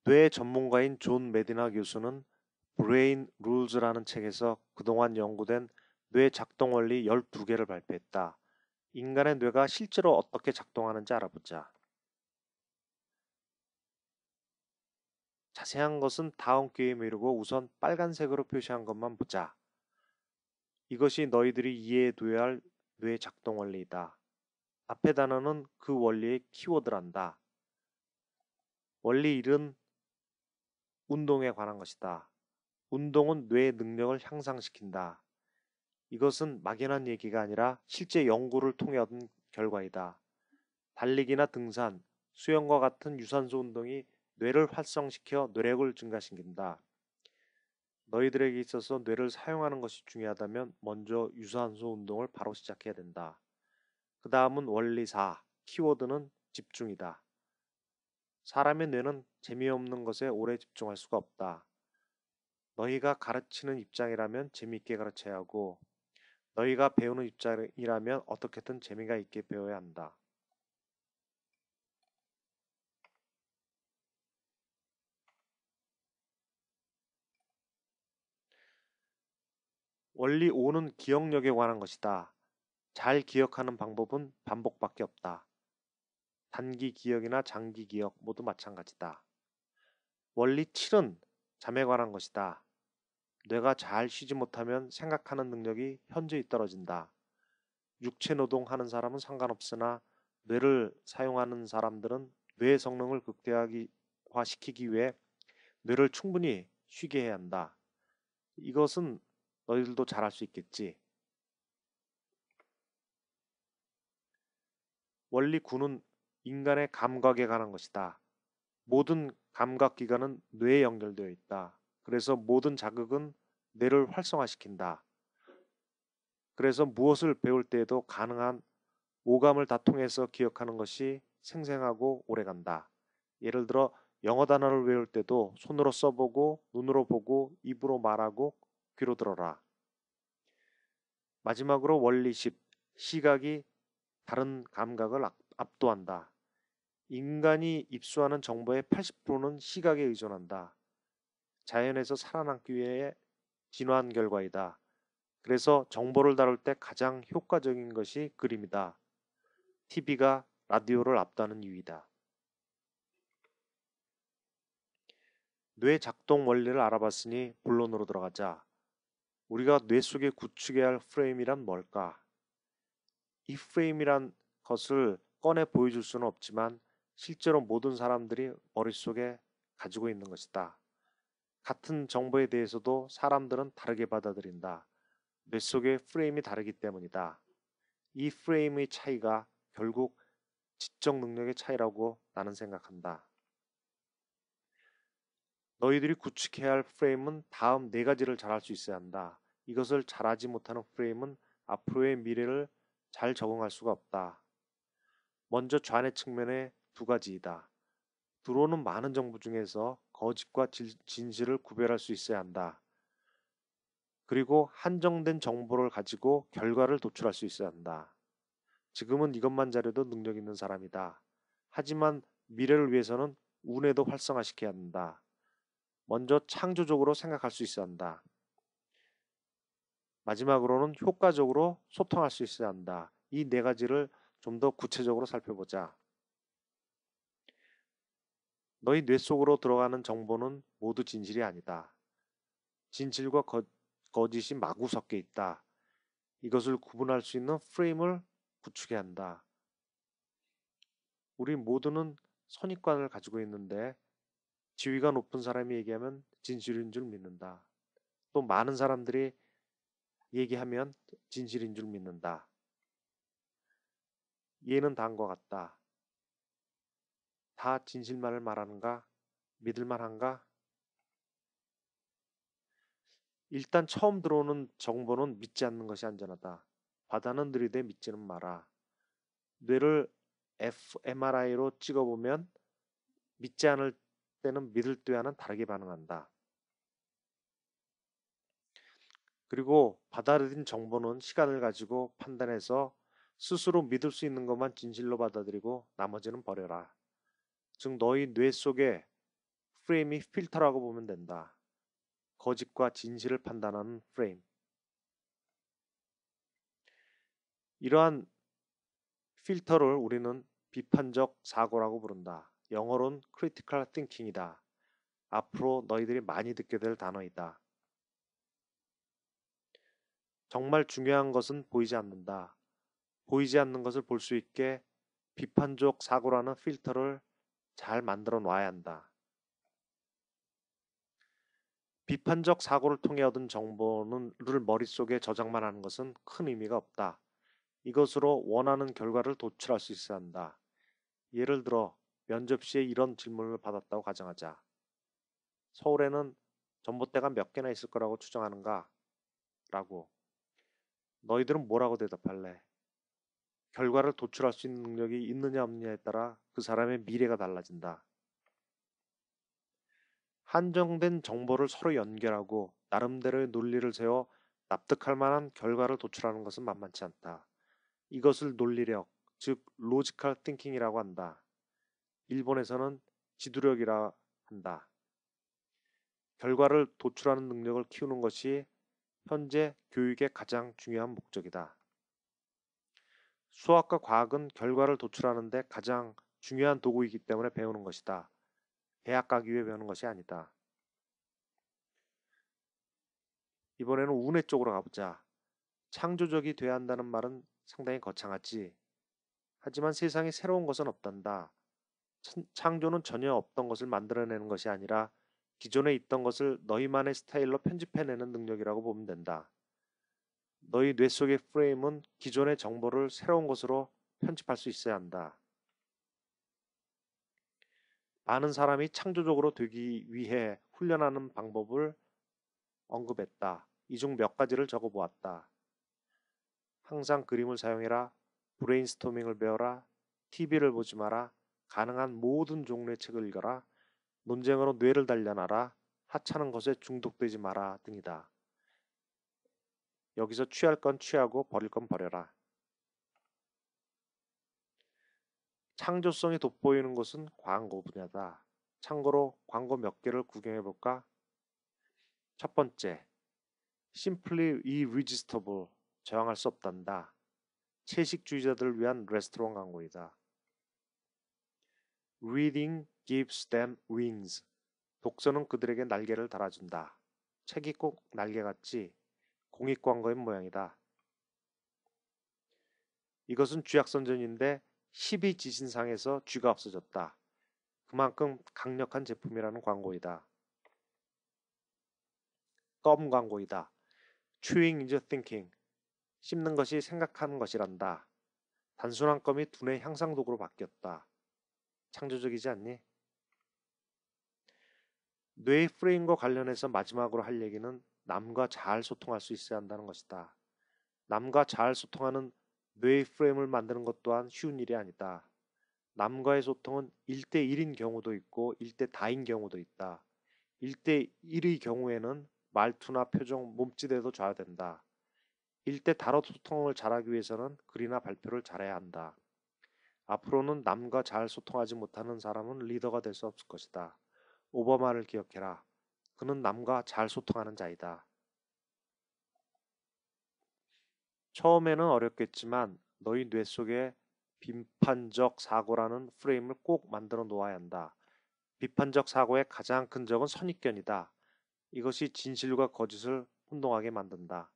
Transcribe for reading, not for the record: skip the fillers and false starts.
뇌 전문가인 존 메디나 교수는 브레인 룰즈라는 책에서 그동안 연구된 뇌 작동 원리 12개를 발표했다. 인간의 뇌가 실제로 어떻게 작동하는지 알아보자. 자세한 것은 다음 기회에 미루고 우선 빨간색으로 표시한 것만 보자. 이것이 너희들이 이해해둬야 할 뇌 작동 원리이다. 앞의 단어는 그 원리의 키워드란다. 원리 1은 운동에 관한 것이다. 운동은 뇌의 능력을 향상시킨다. 이것은 막연한 얘기가 아니라 실제 연구를 통해 얻은 결과이다. 달리기나 등산, 수영과 같은 유산소 운동이 뇌를 활성시켜 뇌력을 증가시킨다. 너희들에게 있어서 뇌를 사용하는 것이 중요하다면 먼저 유산소 운동을 바로 시작해야 된다. 그 다음은 원리 4, 키워드는 집중이다. 사람의 뇌는 재미없는 것에 오래 집중할 수가 없다. 너희가 가르치는 입장이라면 재미있게 가르쳐야 하고 너희가 배우는 입장이라면 어떻게든 재미가 있게 배워야 한다. 원리 5는 기억력에 관한 것이다. 잘 기억하는 방법은 반복밖에 없다. 단기 기억이나 장기 기억 모두 마찬가지다. 원리 7은 잠에 관한 것이다. 뇌가 잘 쉬지 못하면 생각하는 능력이 현저히 떨어진다. 육체 노동하는 사람은 상관없으나 뇌를 사용하는 사람들은 뇌 성능을 극대화시키기 위해 뇌를 충분히 쉬게 해야 한다. 이것은 너희들도 잘할 수 있겠지. 원리 9는 인간의 감각에 관한 것이다. 모든 감각 기관은 뇌에 연결되어 있다. 그래서 모든 자극은 뇌를 활성화시킨다. 그래서 무엇을 배울 때에도 가능한 오감을 다 통해서 기억하는 것이 생생하고 오래간다. 예를 들어 영어 단어를 외울 때도 손으로 써보고 눈으로 보고 입으로 말하고 귀로 들어라. 마지막으로 원리 10, 시각이 다른 감각을 압도한다. 인간이 입수하는 정보의 80%는 시각에 의존한다. 자연에서 살아남기 위해 진화한 결과이다. 그래서 정보를 다룰 때 가장 효과적인 것이 그림이다. TV가 라디오를 앞다는 이유이다. 뇌 작동 원리를 알아봤으니 본론으로 들어가자. 우리가 뇌 속에 구축해야 할 프레임이란 뭘까? 이 프레임이란 것을 꺼내 보여줄 수는 없지만 실제로 모든 사람들이 머릿속에 가지고 있는 것이다. 같은 정보에 대해서도 사람들은 다르게 받아들인다. 뇌 속의 프레임이 다르기 때문이다. 이 프레임의 차이가 결국 지적 능력의 차이라고 나는 생각한다. 너희들이 구축해야 할 프레임은 다음 네 가지를 잘할 수 있어야 한다. 이것을 잘하지 못하는 프레임은 앞으로의 미래를 잘 적응할 수가 없다. 먼저 좌뇌 측면의 두 가지이다. 들어오는 많은 정보 중에서 거짓과 진실을 구별할 수 있어야 한다. 그리고 한정된 정보를 가지고 결과를 도출할 수 있어야 한다. 지금은 이것만 잘해도 능력 있는 사람이다. 하지만 미래를 위해서는 우뇌도 활성화시켜야 한다. 먼저 창조적으로 생각할 수 있어야 한다. 마지막으로는 효과적으로 소통할 수 있어야 한다. 이 네 가지를 좀 더 구체적으로 살펴보자. 너희 뇌 속으로 들어가는 정보는 모두 진실이 아니다. 진실과 거짓이 마구 섞여 있다. 이것을 구분할 수 있는 프레임을 구축해야 한다. 우리 모두는 선입관을 가지고 있는데 지위가 높은 사람이 얘기하면 진실인 줄 믿는다. 또 많은 사람들이 얘기하면 진실인 줄 믿는다. 얘는 다음과 같다. 다 진실만을 말하는가? 믿을만한가? 일단 처음 들어오는 정보는 믿지 않는 것이 안전하다. 바다는 느리되 믿지는 마라. 뇌를 fMRI로 찍어보면 믿지 않을 때는 믿을 때와는 다르게 반응한다. 그리고 받아들인 정보는 시간을 가지고 판단해서 스스로 믿을 수 있는 것만 진실로 받아들이고 나머지는 버려라. 즉 너희 뇌 속에 프레임이 필터라고 보면 된다. 거짓과 진실을 판단하는 프레임. 이러한 필터를 우리는 비판적 사고라고 부른다. 영어로는 critical thinking이다. 앞으로 너희들이 많이 듣게 될 단어이다. 정말 중요한 것은 보이지 않는다. 보이지 않는 것을 볼 수 있게 비판적 사고라는 필터를 잘 만들어 놔야 한다. 비판적 사고를 통해 얻은 정보를 머릿속에 저장만 하는 것은 큰 의미가 없다. 이것으로 원하는 결과를 도출할 수 있어야 한다. 예를 들어 면접 시에 이런 질문을 받았다고 가정하자. 서울에는 전봇대가 몇 개나 있을 거라고 추정하는가? 라고. 너희들은 뭐라고 대답할래? 결과를 도출할 수 있는 능력이 있느냐 없느냐에 따라 그 사람의 미래가 달라진다. 한정된 정보를 서로 연결하고 나름대로의 논리를 세워 납득할 만한 결과를 도출하는 것은 만만치 않다. 이것을 논리력, 즉 로지컬 띵킹이라고 한다. 일본에서는 지도력이라 한다. 결과를 도출하는 능력을 키우는 것이 현재 교육의 가장 중요한 목적이다. 수학과 과학은 결과를 도출하는 데 가장 중요한 도구이기 때문에 배우는 것이다. 대학 가기 위해 배우는 것이 아니다. 이번에는 운의 쪽으로 가보자. 창조적이 돼야 한다는 말은 상당히 거창하지. 하지만 세상에 새로운 것은 없단다. 창조는 전혀 없던 것을 만들어내는 것이 아니라 기존에 있던 것을 너희만의 스타일로 편집해내는 능력이라고 보면 된다. 너희 뇌 속의 프레임은 기존의 정보를 새로운 것으로 편집할 수 있어야 한다. 많은 사람이 창조적으로 되기 위해 훈련하는 방법을 언급했다. 이 중 몇 가지를 적어보았다. 항상 그림을 사용해라. 브레인스토밍을 배워라. TV를 보지 마라. 가능한 모든 종류의 책을 읽어라. 논쟁으로 뇌를 단련하라. 하찮은 것에 중독되지 마라 등이다. 여기서 취할 건 취하고 버릴 건 버려라. 창조성이 돋보이는 것은 광고 분야다. 참고로 광고 몇 개를 구경해 볼까? 첫 번째, Simply Irresistible, 저항할 수 없단다. 채식주의자들을 위한 레스토랑 광고이다. Reading gives them wings. 독서는 그들에게 날개를 달아준다. 책이 꼭 날개 같지 공익 광고의 모양이다. 이것은 쥐약선전인데 12지신상에서 쥐가 없어졌다. 그만큼 강력한 제품이라는 광고이다. 껌 광고이다. Chewing is thinking. 씹는 것이 생각하는 것이란다. 단순한 껌이 두뇌 향상도구로 바뀌었다. 창조적이지 않니? 뇌의 프레임과 관련해서 마지막으로 할 얘기는 남과 잘 소통할 수 있어야 한다는 것이다. 남과 잘 소통하는 뇌의 프레임을 만드는 것 또한 쉬운 일이 아니다. 남과의 소통은 1대1인 경우도 있고 1대 다인 경우도 있다. 1대1의 경우에는 말투나 표정, 몸짓에도 좌우된다. 1대 다로 소통을 잘하기 위해서는 글이나 발표를 잘해야 한다. 앞으로는 남과 잘 소통하지 못하는 사람은 리더가 될 수 없을 것이다. 오바마를 기억해라. 그는 남과 잘 소통하는 자이다. 처음에는 어렵겠지만 너희 뇌 속에 비판적 사고라는 프레임을 꼭 만들어 놓아야 한다. 비판적 사고의 가장 큰 적은 선입견이다. 이것이 진실과 거짓을 혼동하게 만든다.